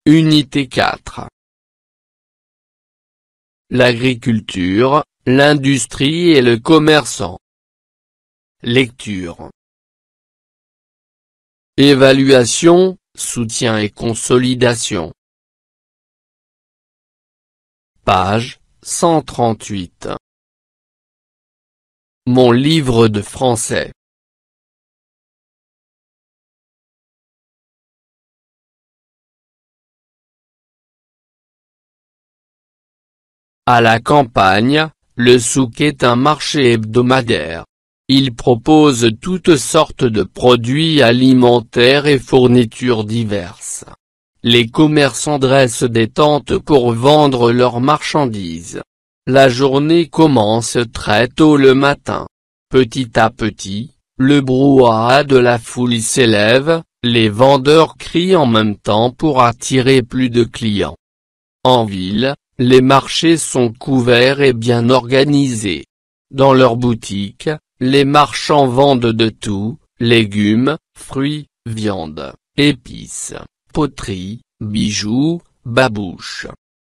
Unité 4. L'agriculture, l'industrie et le commerçant. Lecture. Évaluation, soutien et consolidation. Page 138. Mon livre de français. À la campagne, le souk est un marché hebdomadaire. Il propose toutes sortes de produits alimentaires et fournitures diverses. Les commerçants dressent des tentes pour vendre leurs marchandises. La journée commence très tôt le matin. Petit à petit, le brouhaha de la foule s'élève, les vendeurs crient en même temps pour attirer plus de clients. En ville, les marchés sont couverts et bien organisés. Dans leurs boutiques, les marchands vendent de tout, légumes, fruits, viande, épices, poteries, bijoux, babouches.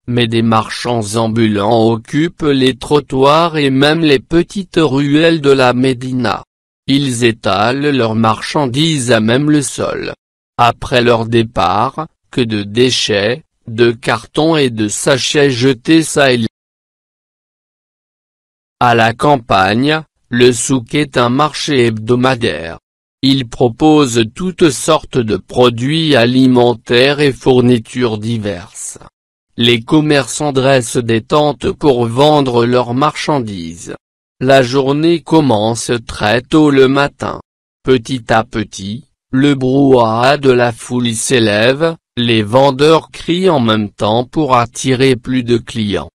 Mais des marchands ambulants occupent les trottoirs et même les petites ruelles de la Médina. Ils étalent leurs marchandises à même le sol. Après leur départ, que de déchets, de cartons et de sachets jetés çà et là. À la campagne, le souk est un marché hebdomadaire. Il propose toutes sortes de produits alimentaires et fournitures diverses. Les commerçants dressent des tentes pour vendre leurs marchandises. La journée commence très tôt le matin. Petit à petit, le brouhaha de la foule s'élève, les vendeurs crient en même temps pour attirer plus de clients.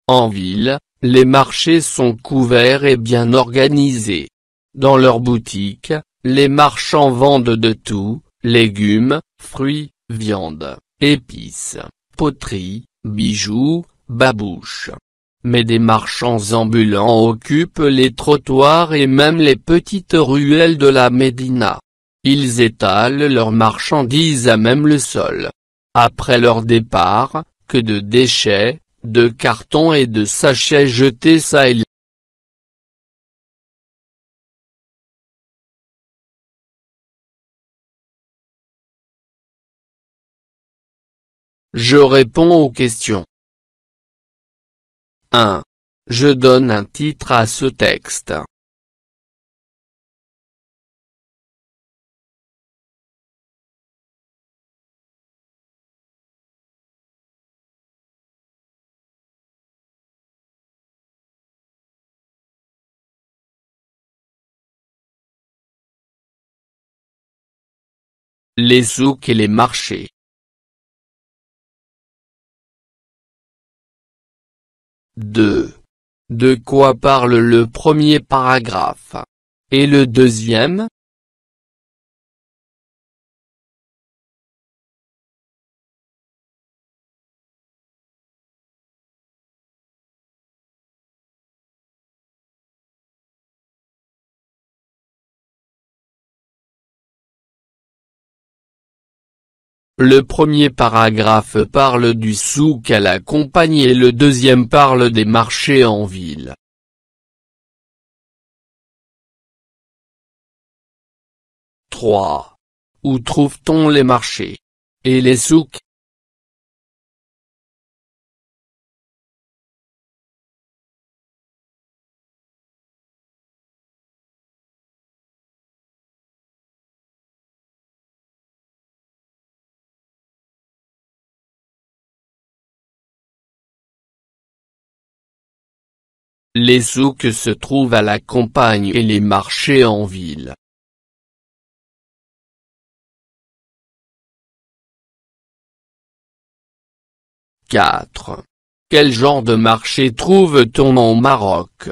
En ville, les marchés sont couverts et bien organisés. Dans leurs boutiques, les marchands vendent de tout, légumes, fruits, viande, épices, poteries, bijoux, babouches. Mais des marchands ambulants occupent les trottoirs et même les petites ruelles de la Médina. Ils étalent leurs marchandises à même le sol. Après leur départ, que de déchets, de cartons et de sachets jetés çà et là. Je réponds aux questions. 1. Je donne un titre à ce texte. Les souks et les marchés. 2. De quoi parle le premier paragraphe? Et le deuxième? Le premier paragraphe parle du souk à la campagne et le deuxième parle des marchés en ville. 3. Où trouve-t-on les marchés? Et les souks? Les souks se trouvent à la campagne et les marchés en ville. 4. Quel genre de marché trouve-t-on au Maroc?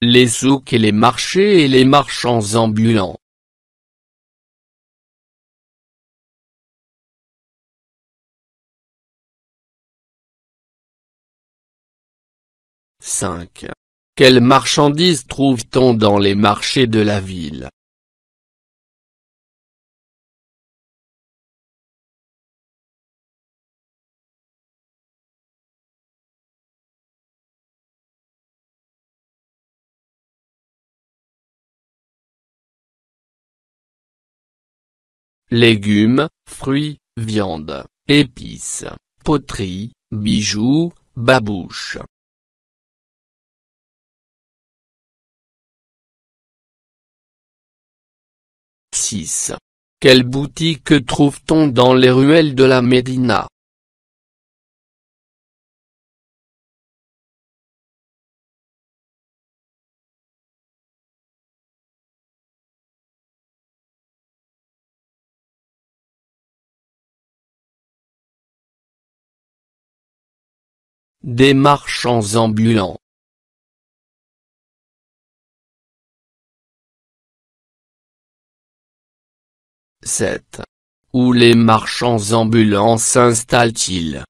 les souks et les marchés et les marchands ambulants. 5. Quelles marchandises trouve-t-on dans les marchés de la ville? Légumes, fruits, viande, épices, poteries, bijoux, babouches. 6. Quelle boutique trouve-t-on dans les ruelles de la Médina? Des marchands ambulants. 7. Où les marchands ambulants s'installent-ils?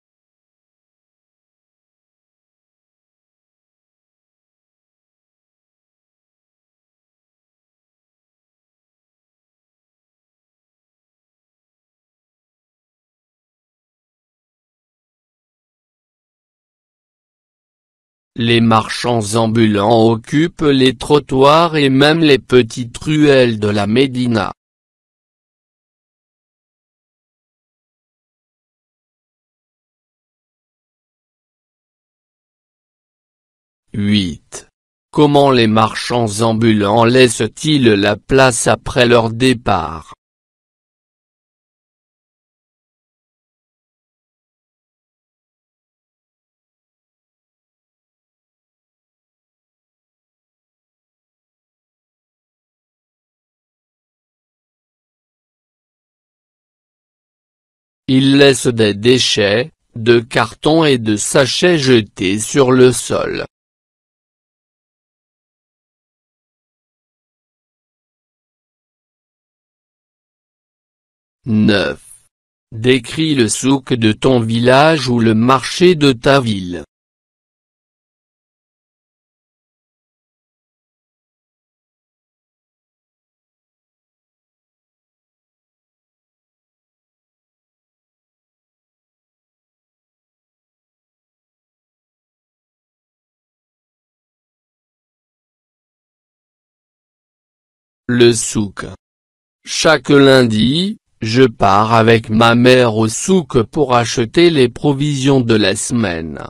Les marchands ambulants occupent les trottoirs et même les petites ruelles de la Médina. 8. Comment les marchands ambulants laissent-ils la place après leur départ? Ils laissent des déchets, de cartons et de sachets jetés sur le sol. 9. Décris le souk de ton village ou le marché de ta ville. Le souk. Chaque lundi, je pars avec ma mère au souk pour acheter les provisions de la semaine.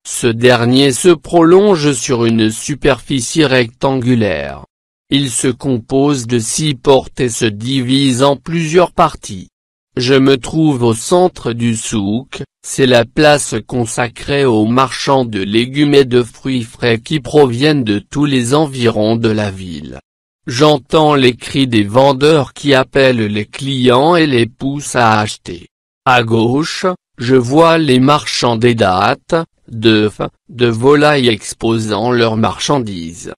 Ce dernier se prolonge sur une superficie rectangulaire. Il se compose de 6 portes et se divise en plusieurs parties. Je me trouve au centre du souk, c'est la place consacrée aux marchands de légumes et de fruits frais qui proviennent de tous les environs de la ville. J'entends les cris des vendeurs qui appellent les clients et les poussent à acheter. À gauche, je vois les marchands des dattes, d'œufs, de volailles exposant leurs marchandises.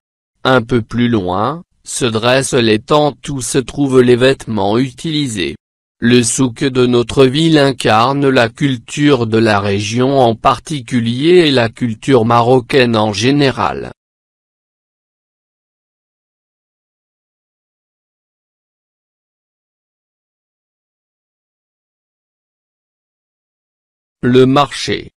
Un peu plus loin, se dressent les tentes où se trouvent les vêtements utilisés. Le souk de notre ville incarne la culture de la région en particulier et la culture marocaine en général. Le marché.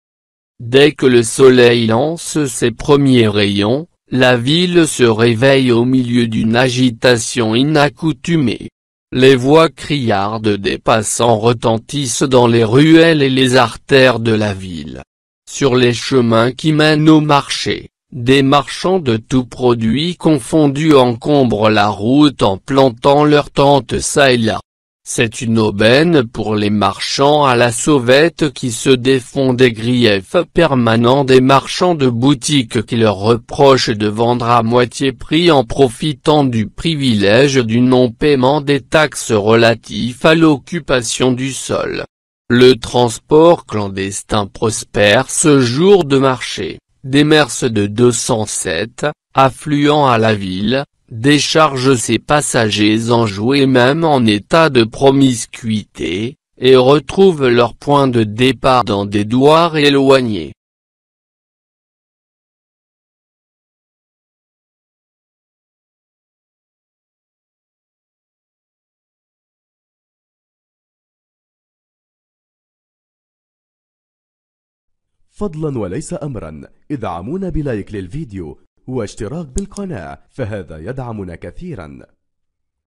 Dès que le soleil lance ses premiers rayons, la ville se réveille au milieu d'une agitation inaccoutumée. Les voix criardes des passants retentissent dans les ruelles et les artères de la ville. Sur les chemins qui mènent au marché, des marchands de tout produit confondus encombrent la route en plantant leurs tentes çà et là. C'est une aubaine pour les marchands à la sauvette qui se défont des griefs permanents des marchands de boutiques qui leur reprochent de vendre à moitié prix en profitant du privilège du non-paiement des taxes relatifs à l'occupation du sol. Le transport clandestin prospère ce jour de marché. Des mers de 207, affluent à la ville, déchargent ses passagers enjoués même en état de promiscuité, et retrouvent leur point de départ dans des douars éloignés. فضلا وليس أمرا ادعمونا بلايك للفيديو واشتراك بالقناة، فهذا يدعمنا كثيرا.